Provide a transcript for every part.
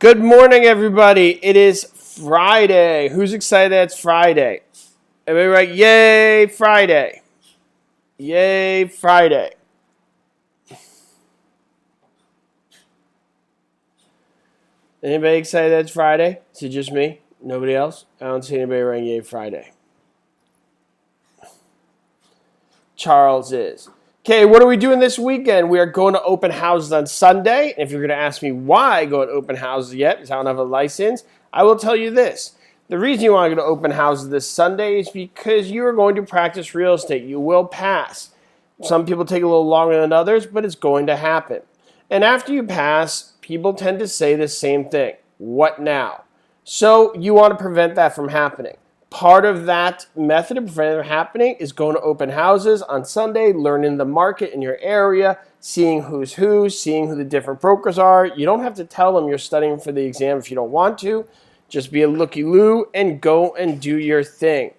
Good morning, everybody. It is Friday. Who's excited that it's Friday? Everybody right? Yay, Friday. Yay, Friday. Anybody excited that it's Friday? Is it just me? Nobody else? I don't see anybody writing Yay, Friday. Charles is. Okay, what are we doing this weekend? We are going to open houses on Sunday. If you're going to ask me why I go to open houses yet, because I don't have a license, I will tell you this. The reason you want to go to open houses this Sunday is because you are going to practice real estate. You will pass. Some people take a little longer than others, but it's going to happen. And after you pass, people tend to say the same thing. What now? So you want to prevent that from happening. Part of that method of preventing it from happening is going to open houses on Sunday, learning the market in your area, seeing who's who, seeing who the different brokers are. You don't have to tell them you're studying for the exam if you don't want to. Just be a looky-loo and go and do your thing.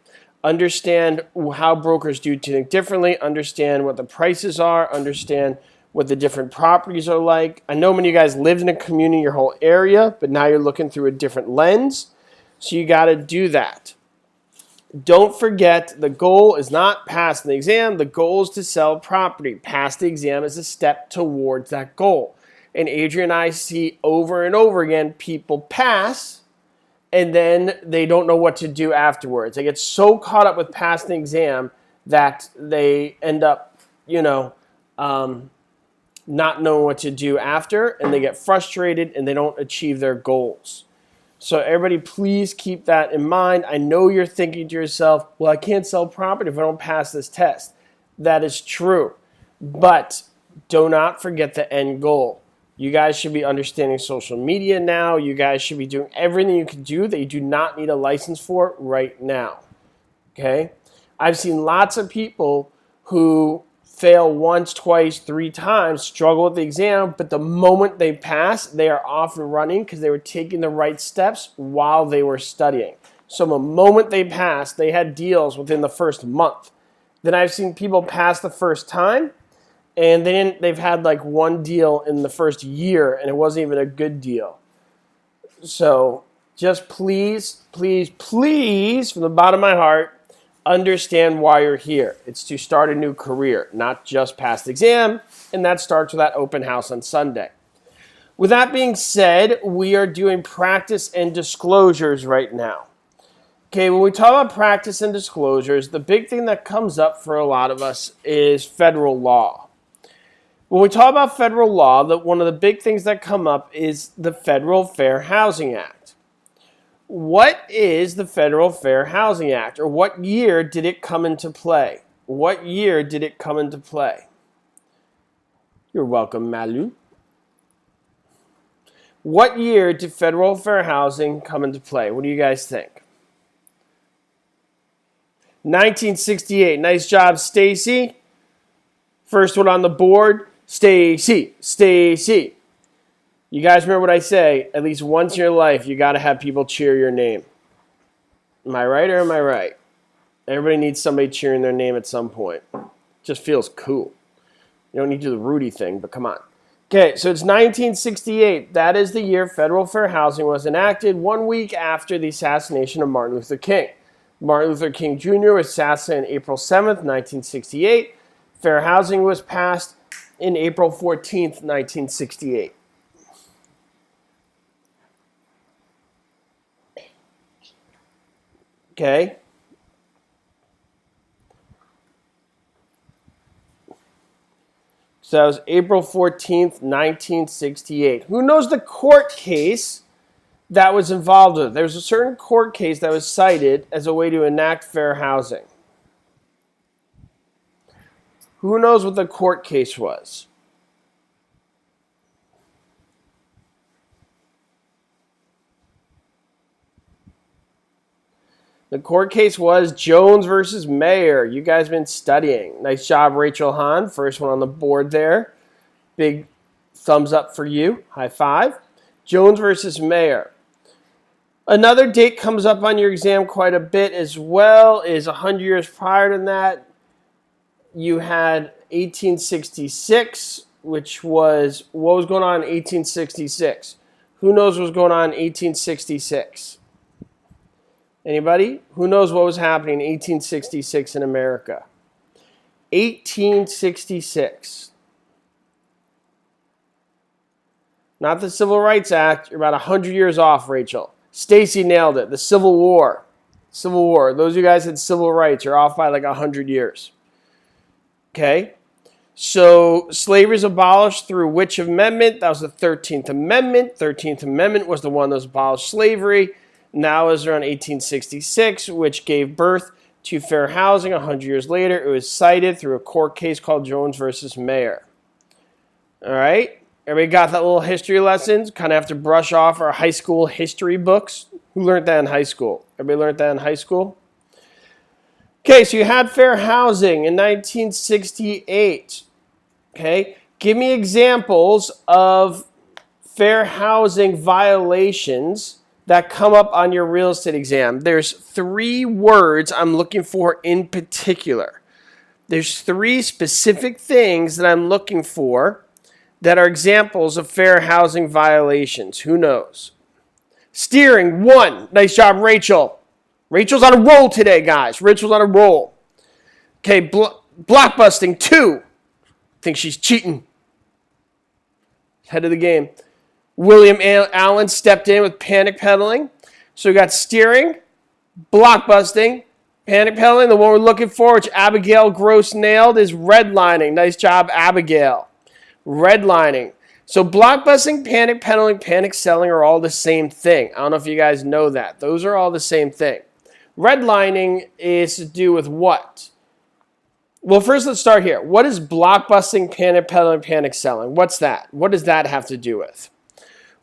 Understand how brokers do things differently. Understand what the prices are. Understand what the different properties are like. I know many of you guys lived in a community your whole area, but now you're looking through a different lens. So you got to do that. Don't forget, the goal is not passing the exam. The goal is to sell property. Pass the exam is a step towards that goal. And Adrian and I see over and over again, people pass, and then they don't know what to do afterwards. They get so caught up with passing the exam that they end up, not knowing what to do after, and they get frustrated, and they don't achieve their goals. So everybody, please keep that in mind. I know you're thinking to yourself, well, I can't sell property if I don't pass this test. That is true. But do not forget the end goal. You guys should be understanding social media now. You guys should be doing everything you can do that you do not need a license for right now. Okay? I've seen lots of people who fail once, twice, 3 times, struggle with the exam, but the moment they pass, they are off and running because they were taking the right steps while they were studying. So the moment they passed, they had deals within the first month. Then I've seen people pass the first time, and they've had like 1 deal in the first year, and it wasn't even a good deal. So just please, please, please, from the bottom of my heart, understand why you're here. It's to start a new career, not just pass the exam, and that starts with that open house on Sunday. With that being said, we are doing practice and disclosures right now. Okay, when we talk about practice and disclosures, the big thing that comes up for a lot of us is federal law. When we talk about federal law, one of the big things that come up is the Federal Fair Housing Act. What is the Federal Fair Housing Act, or what year did it come into play? What year did it come into play? You're welcome, Malu. What year did Federal Fair Housing come into play? What do you guys think? 1968. Nice job, Stacy. First one on the board, Stacy. Stacy. You guys remember what I say, at least once in your life, you got to have people cheer your name. Am I right or am I right? Everybody needs somebody cheering their name at some point. Just feels cool. You don't need to do the Rudy thing, but come on. Okay, so it's 1968. That is the year Federal Fair Housing was enacted, 1 week after the assassination of Martin Luther King. Martin Luther King Jr. was assassinated April 7th, 1968. Fair housing was passed in April 14th, 1968. Okay. So that was April 14th, 1968. Who knows the court case that was involved with it? There was a certain court case that was cited as a way to enact fair housing. Who knows what the court case was? The court case was Jones versus Mayer. You guys have been studying. Nice job, Rachel Hahn. First one on the board there. Big thumbs up for you. High five. Jones versus Mayer. Another date comes up on your exam quite a bit as well. Is 100 years prior to that. You had 1866, which was, what was going on in 1866? Who knows what was going on in 1866? Anybody? Who knows what was happening in 1866 in America? 1866. Not the Civil Rights Act. You're about 100 years off, Rachel. Stacy nailed it. The Civil War. Civil War. Those of you guys had civil rights, you're off by like 100 years. Okay? So slavery is abolished through which amendment? That was the 13th Amendment. 13th Amendment was the one that abolished slavery. Now is around 1866, which gave birth to fair housing. 100 years later, it was cited through a court case called Jones versus Mayer. All right? Everybody got that little history lessons? Kind of have to brush off our high school history books. Who learned that in high school? Everybody learned that in high school? Okay, so you had fair housing in 1968. Okay, give me examples of fair housing violations that come up on your real estate exam. There's 3 words I'm looking for in particular. There's 3 specific things that I'm looking for that are examples of fair housing violations. Who knows? Steering, 1. Nice job, Rachel. Rachel's on a roll today, guys. Rachel's on a roll. Okay, blockbusting, 2. Think she's cheating. Head of the game. William Allen stepped in with panic peddling. So we got steering, blockbusting, panic peddling. The one we're looking for, which Abigail Gross nailed, is redlining. Nice job, Abigail. Redlining. So blockbusting, panic peddling, panic selling are all the same thing. I don't know if you guys know that. Those are all the same thing. Redlining is to do with what? Well, first let's start here. What is blockbusting, panic peddling, panic selling? What's that? What does that have to do with?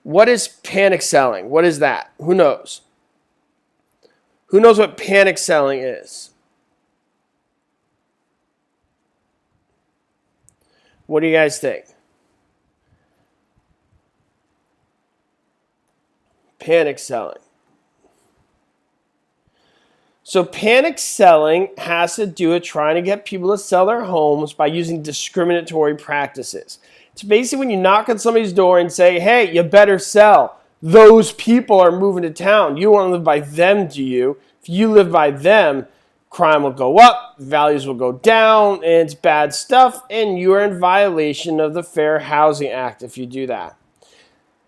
What is panic selling? What is that? Who knows? Who knows what panic selling is? What do you guys think? Panic selling. So panic selling has to do with trying to get people to sell their homes by using discriminatory practices. It's basically when you knock on somebody's door and say, hey, you better sell. Those people are moving to town. You want to live by them, do you? If you live by them, crime will go up, values will go down, and it's bad stuff, and you are in violation of the Fair Housing Act if you do that.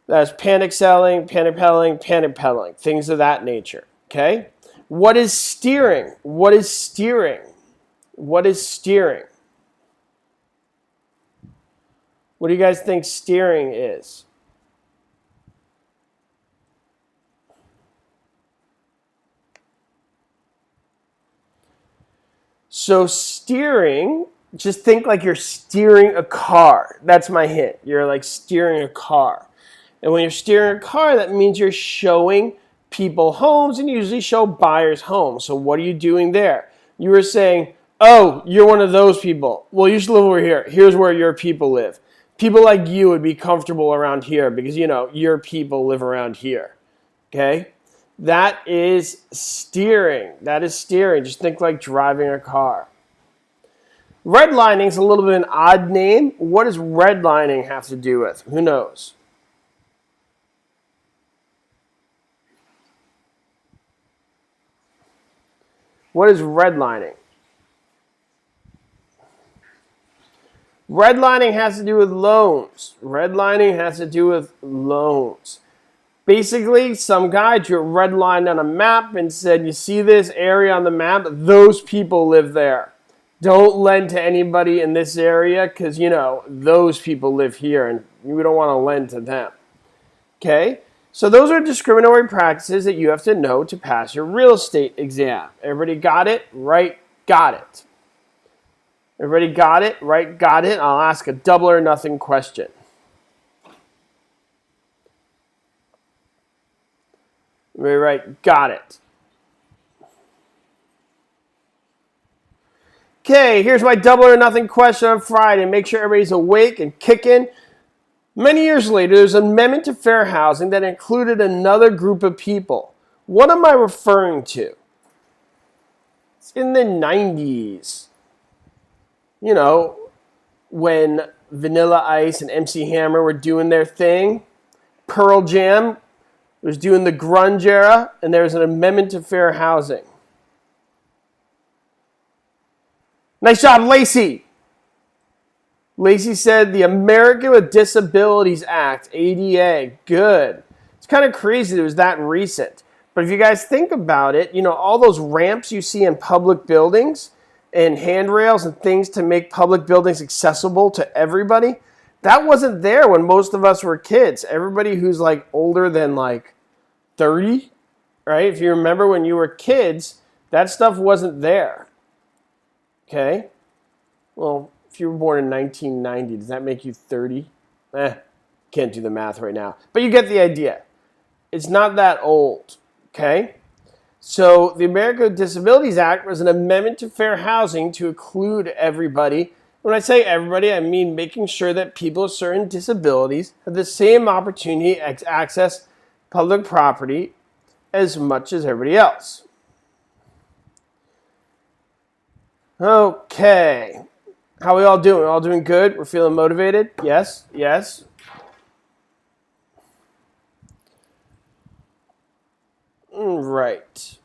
That's panic selling, panic peddling, things of that nature, okay? What is steering? What is steering? What is steering? What do you guys think steering is? So steering, just think like you're steering a car. That's my hint. You're like steering a car. And when you're steering a car, that means you're showing people homes, and you usually show buyers homes. So what are you doing there? You were saying, oh, you're one of those people. Well, you should live over here. Here's where your people live. People like you would be comfortable around here because, you know, your people live around here. Okay? That is steering. That is steering. Just think like driving a car. Redlining is a little bit of an odd name. What does redlining have to do with? Who knows? What is redlining? Redlining has to do with loans. Redlining has to do with loans. Basically, some guy drew a red line on a map and said, you see this area on the map? Those people live there. Don't lend to anybody in this area because, you know, those people live here and we don't want to lend to them. Okay? So those are discriminatory practices that you have to know to pass your real estate exam. Everybody got it? Right? Got it. Everybody got it? Right? Got it? I'll ask a double or nothing question. Everybody right? Got it. Okay, here's my double or nothing question on Friday. Make sure everybody's awake and kicking. Many years later, there's an amendment to fair housing that included another group of people. What am I referring to? It's in the 90s. You know, when Vanilla Ice and MC Hammer were doing their thing, Pearl Jam was doing the grunge era, and there was an amendment to fair housing. Nice job, Lacey. Lacey said the American with Disabilities Act, ADA. Good. It's kind of crazy it was that recent. But if you guys think about it, you know, all those ramps you see in public buildings and handrails and things to make public buildings accessible to everybody, that wasn't there when most of us were kids. Everybody who's like older than like 30, right? If you remember when you were kids, that stuff wasn't there. Okay? Well, if you were born in 1990, does that make you 30? Can't do the math right now. But you get the idea. It's not that old. Okay? So the American with Disabilities Act was an amendment to fair housing to include everybody. When I say everybody, I mean making sure that people with certain disabilities have the same opportunity to access public property as much as everybody else. Okay. How are we all doing? We're all doing good? We're feeling motivated? Yes? Yes? Right.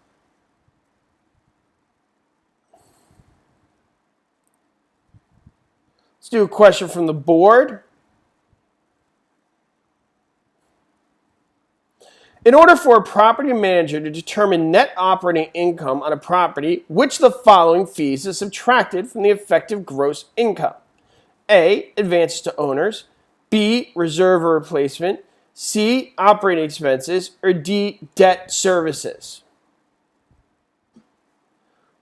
Let's do a question from the board. In order for a property manager to determine net operating income on a property, which of the following fees is subtracted from the effective gross income? A, advances to owners, B, reserve or replacement, C, operating expenses, or D, debt services?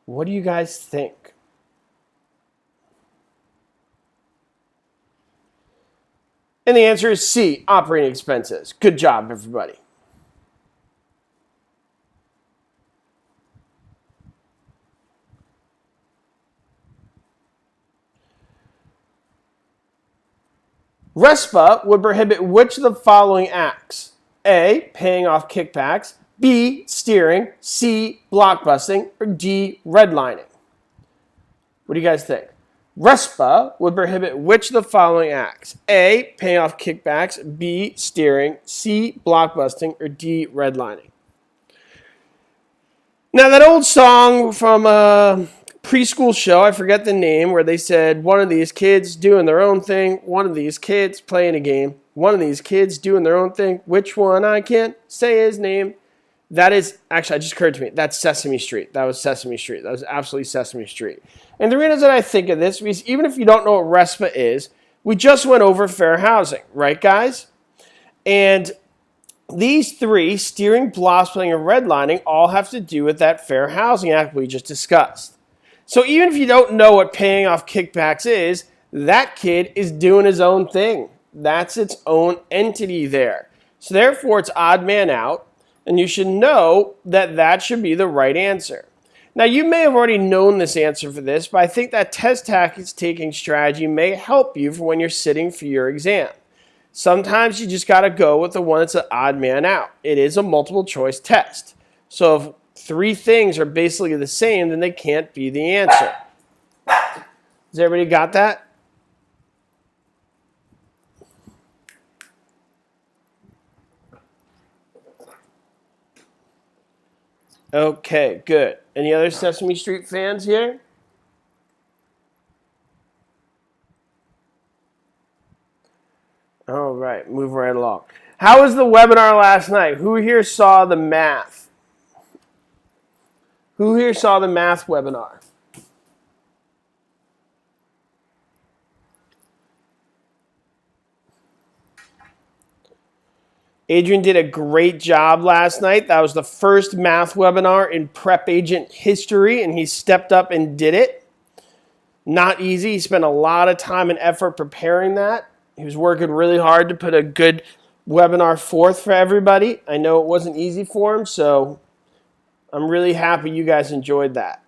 What do you guys think? And the answer is C, operating expenses. Good job, everybody. RESPA would prohibit which of the following acts? A, paying off kickbacks, B, steering, C, blockbusting, or D, redlining? What do you guys think? RESPA would prohibit which of the following acts? A, paying off kickbacks, B, steering, C, blockbusting, or D, redlining? Now, that old song from a preschool show, I forget the name, where they said one of these kids doing their own thing, one of these kids playing a game, one of these kids doing their own thing, which one? I can't say his name. That is, actually, it just occurred to me, that's Sesame Street. That was Sesame Street. That was absolutely Sesame Street. And the reason that I think of this is even if you don't know what RESPA is, we just went over fair housing, right, guys? And these three, steering, blockbusting, and redlining, all have to do with that Fair Housing Act we just discussed. So even if you don't know what paying off kickbacks is, that kid is doing his own thing. That's its own entity there. So therefore, it's odd man out, and you should know that that should be the right answer. Now, you may have already known this answer for this, but I think that test tactics taking strategy may help you for when you're sitting for your exam. Sometimes you just got to go with the one that's an odd man out. It is a multiple choice test. So if three things are basically the same, then they can't be the answer. Has everybody got that? Okay, good. Any other Sesame Street fans here? All right, move right along. How was the webinar last night? Who here saw the math? Who here saw the math webinar? Adrian did a great job last night. That was the first math webinar in PrepAgent history, and he stepped up and did it. Not easy. He spent a lot of time and effort preparing that. He was working really hard to put a good webinar forth for everybody. I know it wasn't easy for him, so I'm really happy you guys enjoyed that.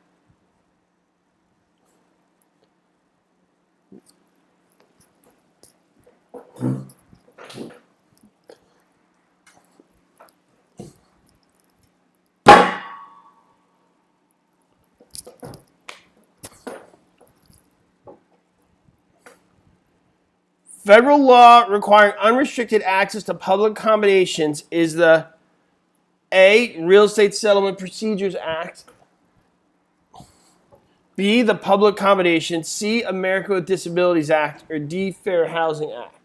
Federal law requiring unrestricted access to public accommodations is the A, Real Estate Settlement Procedures Act, B, the Public Accommodation, C, America with Disabilities Act, or D, Fair Housing Act.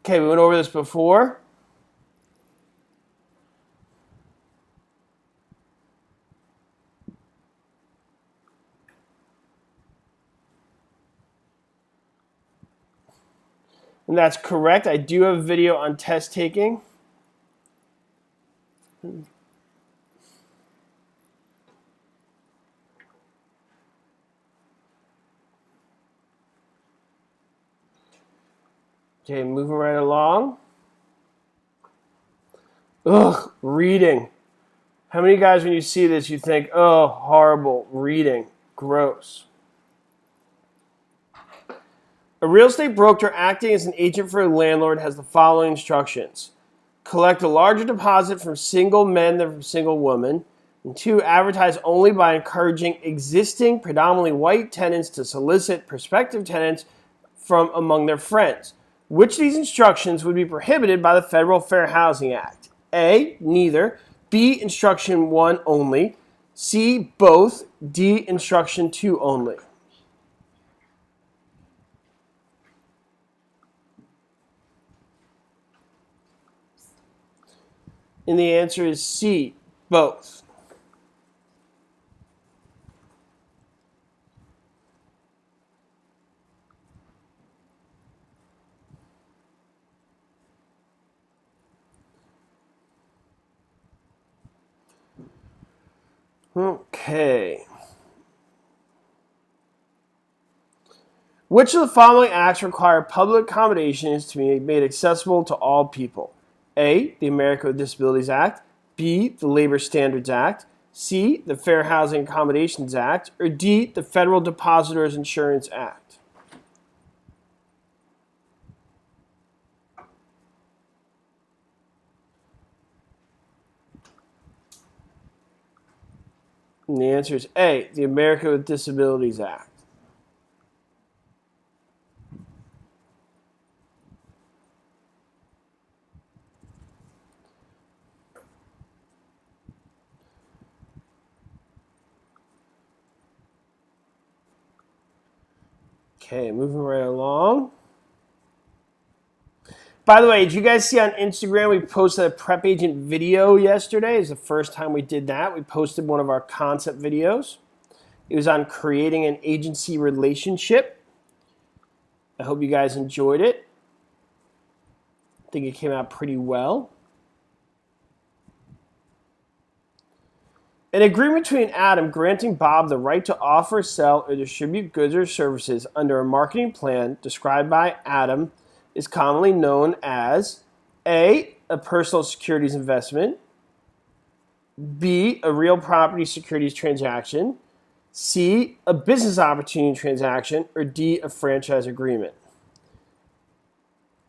Okay, we went over this before. And that's correct. I do have a video on test taking. Okay, moving right along. Ugh, reading. How many guys, when you see this, you think, oh, horrible, reading, gross. A real estate broker acting as an agent for a landlord has the following instructions. Collect a larger deposit from single men than from single women. And 2, advertise only by encouraging existing, predominantly white tenants to solicit prospective tenants from among their friends. Which of these instructions would be prohibited by the Federal Fair Housing Act? A, neither. B, instruction 1 only. C, both. D, instruction 2 only. And the answer is C, both. Okay. Which of the following acts require public accommodations to be made accessible to all people? A, the America with Disabilities Act. B, the Labor Standards Act. C, the Fair Housing Accommodations Act. Or D, the Federal Depositors Insurance Act. And the answer is A, the America with Disabilities Act. Okay, moving right along. By the way, did you guys see on Instagram we posted a PrepAgent video yesterday? It's the first time we did that. We posted one of our concept videos. It was on creating an agency relationship. I hope you guys enjoyed it. I think it came out pretty well. An agreement between Adam granting Bob the right to offer, sell, or distribute goods or services under a marketing plan described by Adam is commonly known as A, a personal securities investment, B, a real property securities transaction, C, a business opportunity transaction, or D, a franchise agreement.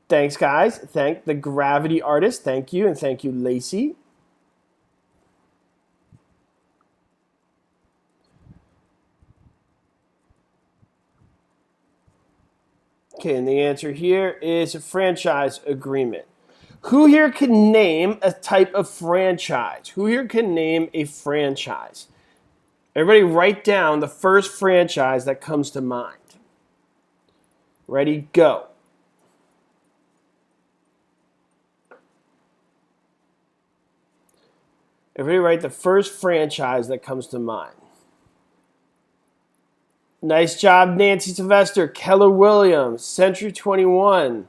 Thanks, guys. Thank the Gravity Artist. Thank you, and thank you, Lacey. Okay, and the answer here is a franchise agreement. Who here can name a type of franchise? Who here can name a franchise? Everybody write down the first franchise that comes to mind. Ready, go. Everybody write the first franchise that comes to mind. Nice job, Nancy Sylvester, Keller Williams, Century 21.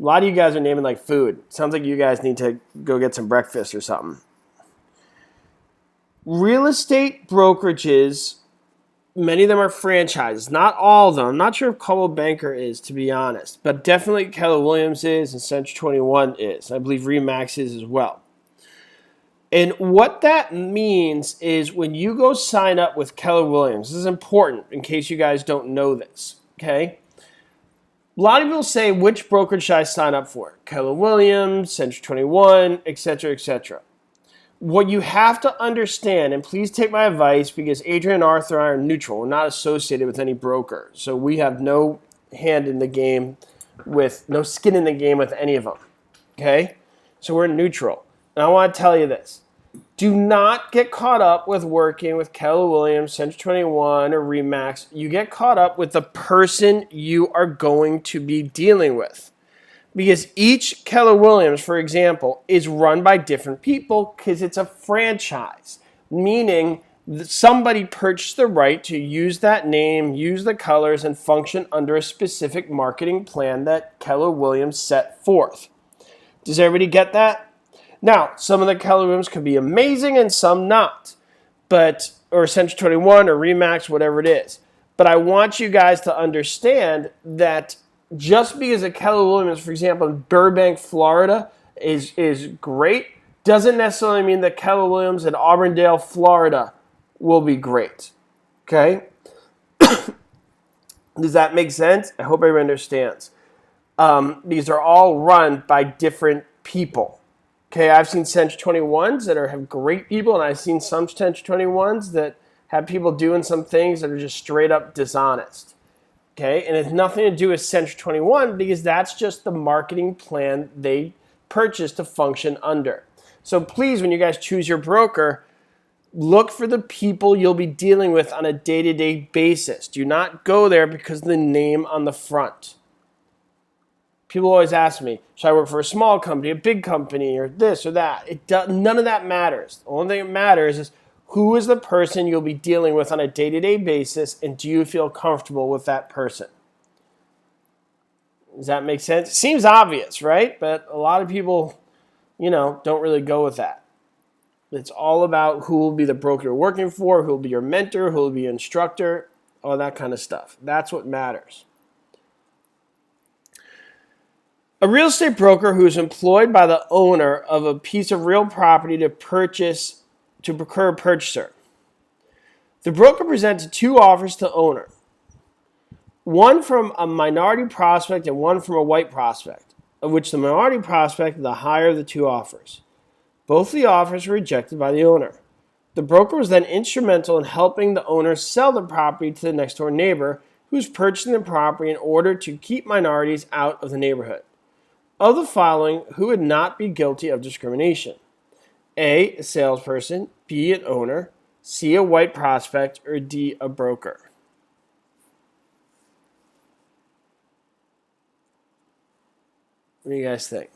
A lot of you guys are naming like food. Sounds like you guys need to go get some breakfast or something. Real estate brokerages, many of them are franchises. Not all of them. I'm not sure if Coldwell Banker is, to be honest. But definitely Keller Williams is and Century 21 is. I believe Remax is as well. And what that means is when you go sign up with Keller Williams, this is important in case you guys don't know this, okay? A lot of people say, which brokerage should I sign up for? Keller Williams, Century 21, etc., etc. What you have to understand, and please take my advice because Adrian and Arthur and I are neutral. We're not associated with any broker. So we have no hand in the game no skin in the game with any of them. Okay? So we're neutral. And I want to tell you this. Do not get caught up with working with Keller Williams, Century 21, or Remax. You get caught up with the person you are going to be dealing with. Because each Keller Williams, for example, is run by different people because it's a franchise, meaning that somebody purchased the right to use that name, use the colors, and function under a specific marketing plan that Keller Williams set forth. Does everybody get that? Now, some of the Keller Williams could be amazing and some not, or Century 21 or Remax, whatever it is. But I want you guys to understand that just because a Keller Williams, for example, in Burbank, Florida, is great, doesn't necessarily mean that Keller Williams in Auburndale, Florida, will be great. Okay? Does that make sense? I hope everybody understands. These are all run by different people. Okay, I've seen Century 21s that have great people, and I've seen some Century 21s that have people doing some things that are just straight up dishonest. Okay, and it's nothing to do with Century 21 because that's just the marketing plan they purchased to function under. So please, when you guys choose your broker, look for the people you'll be dealing with on a day-to-day basis. Do not go there because of the name on the front. People always ask me, should I work for a small company, a big company, or this or that? None of that matters. The only thing that matters is who is the person you'll be dealing with on a day-to-day basis, and do you feel comfortable with that person? Does that make sense? It seems obvious, right? But a lot of people, don't really go with that. It's all about who will be the broker you're working for, who will be your mentor, who will be your instructor, all that kind of stuff. That's what matters. A real estate broker who is employed by the owner of a piece of real property to procure a purchaser. The broker presents two offers to the owner. One from a minority prospect and one from a white prospect, of which the minority prospect is the higher of the two offers. Both of the offers were rejected by the owner. The broker was then instrumental in helping the owner sell the property to the next door neighbor who was purchasing the property in order to keep minorities out of the neighborhood. Of the following, who would not be guilty of discrimination? A salesperson, B, an owner, C, a white prospect, or D, a broker? What do you guys think?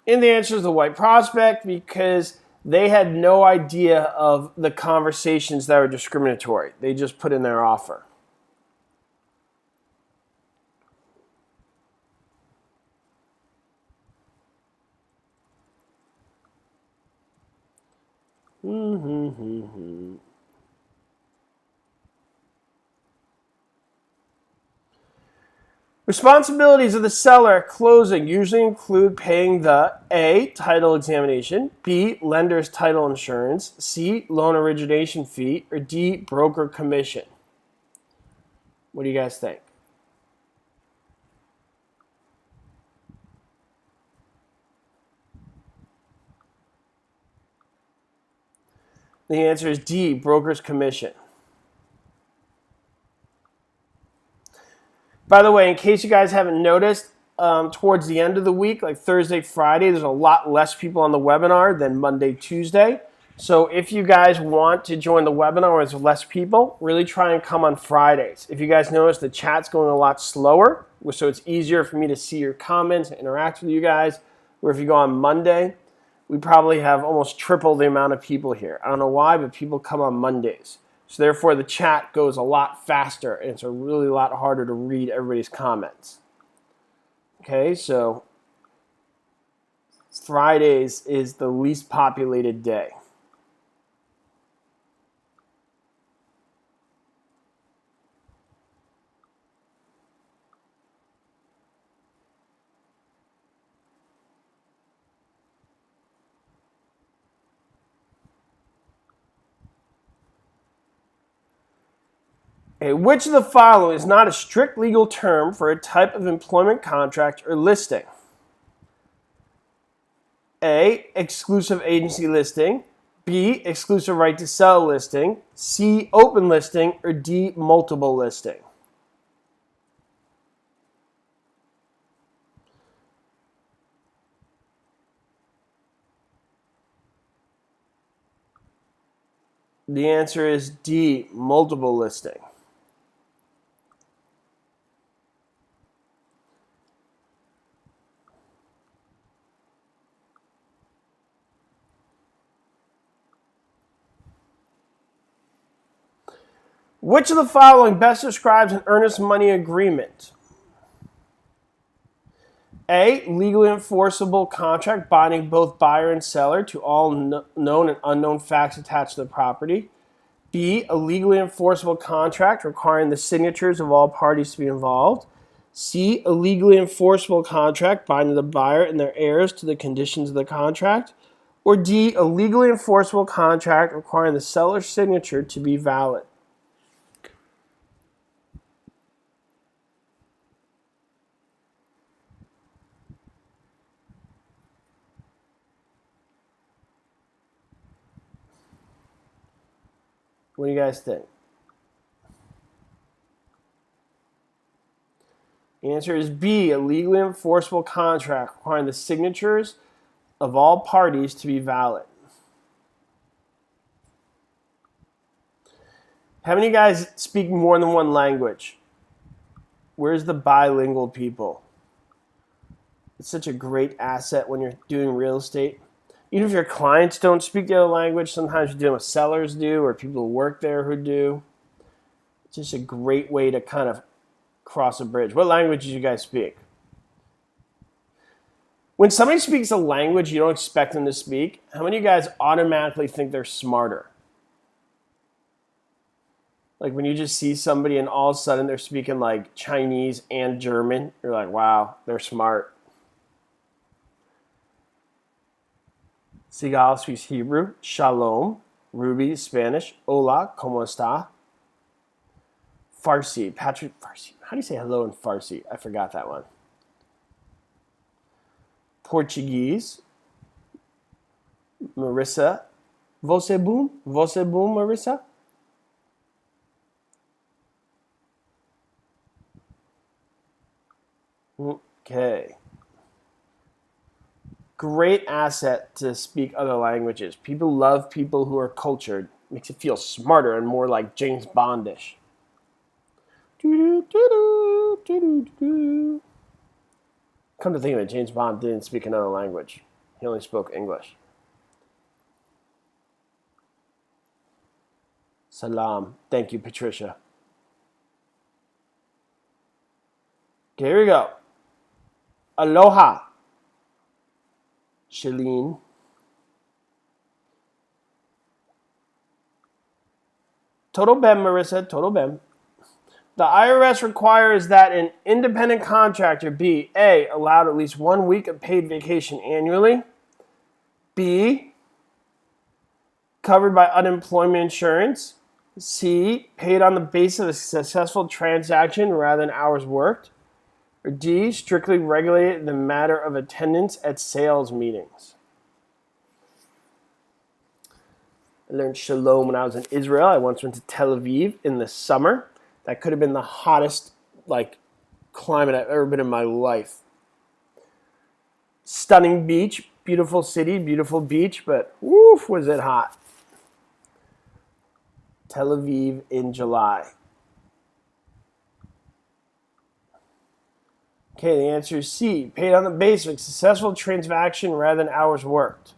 And the answer is the white prospect because they had no idea of the conversations that were discriminatory. They just put in their offer. Responsibilities of the seller at closing usually include paying the A, title examination, B, lender's title insurance, C, loan origination fee, or D, broker commission. What do you guys think? The answer is D, broker's commission. By the way, in case you guys haven't noticed, towards the end of the week, like Thursday, Friday, there's a lot less people on the webinar than Monday, Tuesday. So if you guys want to join the webinar where there's less people, really try and come on Fridays. If you guys notice, the chat's going a lot slower, so it's easier for me to see your comments and interact with you guys. Where if you go on Monday, we probably have almost triple the amount of people here. I don't know why, but people come on Mondays. So therefore, the chat goes a lot faster, and it's a really lot harder to read everybody's comments. Okay, so Fridays is the least populated day. Okay, which of the following is not a strict legal term for a type of employment contract or listing? A, exclusive agency listing. B, exclusive right to sell listing. C, open listing. Or D, multiple listing. The answer is D, multiple listing. Which of the following best describes an earnest money agreement? A, legally enforceable contract binding both buyer and seller to all known and unknown facts attached to the property. B, a legally enforceable contract requiring the signatures of all parties to be involved. C, a legally enforceable contract binding the buyer and their heirs to the conditions of the contract. Or D, a legally enforceable contract requiring the seller's signature to be valid. What do you guys think? The answer is B, a legally enforceable contract requiring the signatures of all parties to be valid. How many of you guys speak more than one language? Where's the bilingual people? It's such a great asset when you're doing real estate. Even if your clients don't speak the other language, sometimes you're dealing with sellers do or people who work there who do. It's just a great way to kind of cross a bridge. What language do you guys speak? When somebody speaks a language you don't expect them to speak, how many of you guys automatically think they're smarter? Like when you just see somebody and all of a sudden they're speaking like Chinese and German, you're like, wow, they're smart. Sigal speaks Hebrew, Shalom. Ruby, Spanish, Hola, ¿cómo está? Farsi, Patrick, Farsi. How do you say hello in Farsi? I forgot that one. Portuguese, Marissa. Você bom? Você bom, Marissa? Okay. Great asset to speak other languages. People love people who are cultured. Makes it feel smarter and more like James Bondish. Come to think of it, James Bond didn't speak another language. He only spoke English. Salam. Thank you, Patricia. Okay, here we go. Aloha. Shalene. Total Ben, Marissa. Total Ben. The IRS requires that an independent contractor be A, allowed at least 1 week of paid vacation annually, B, covered by unemployment insurance, C, paid on the basis of a successful transaction rather than hours worked, or D, strictly regulated in the matter of attendance at sales meetings. I learned Shalom when I was in Israel. I once went to Tel Aviv in the summer. That could have been the hottest climate I've ever been in my life. Stunning beach, beautiful city, beautiful beach, but woof, was it hot. Tel Aviv in July. Okay, the answer is C. Paid on the basis of successful transaction rather than hours worked.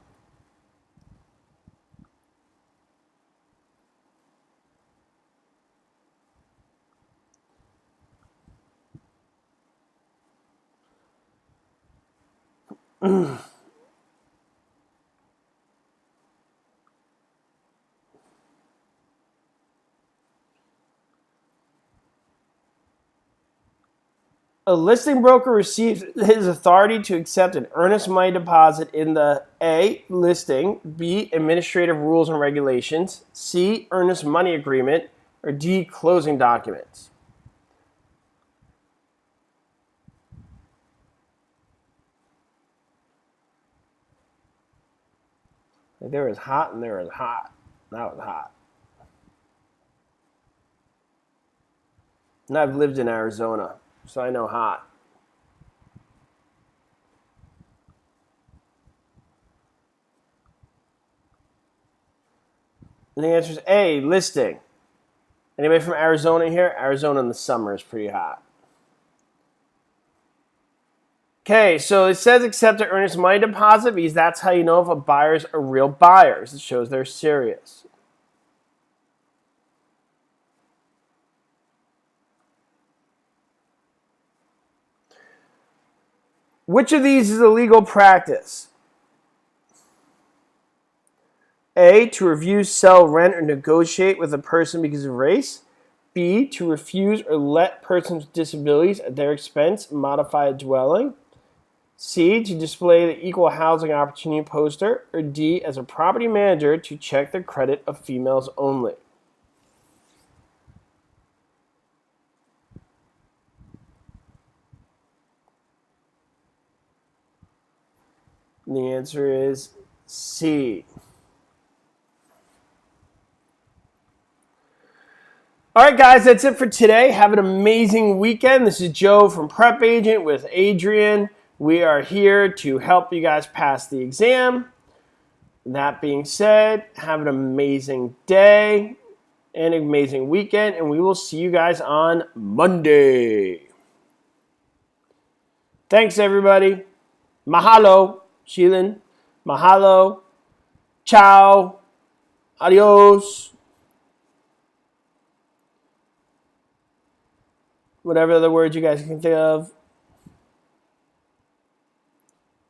A listing broker receives his authority to accept an earnest money deposit in the A, listing, B, administrative rules and regulations, C, earnest money agreement, or D, closing documents? Like there was hot and there was hot. That was hot. And I've lived in Arizona, so I know hot. And the answer is A, listing. Anybody from Arizona here? Arizona in the summer is pretty hot. Okay, so it says accept an earnest money deposit because that's how you know if a buyer's a real buyer. It shows they're serious. Which of these is a legal practice? A, to refuse, sell, rent, or negotiate with a person because of race. B, to refuse or let persons with disabilities at their expense modify a dwelling. C, to display the equal housing opportunity poster. Or D, as a property manager, to check the credit of females only. And the answer is C. All right, guys, that's it for today. Have an amazing weekend. This is Joe from PrepAgent with Adrian. We are here to help you guys pass the exam. That being said, have an amazing day and an amazing weekend, and we will see you guys on Monday. Thanks, everybody. Mahalo, Shilin. Mahalo. Ciao. Adios. Whatever other words you guys can think of.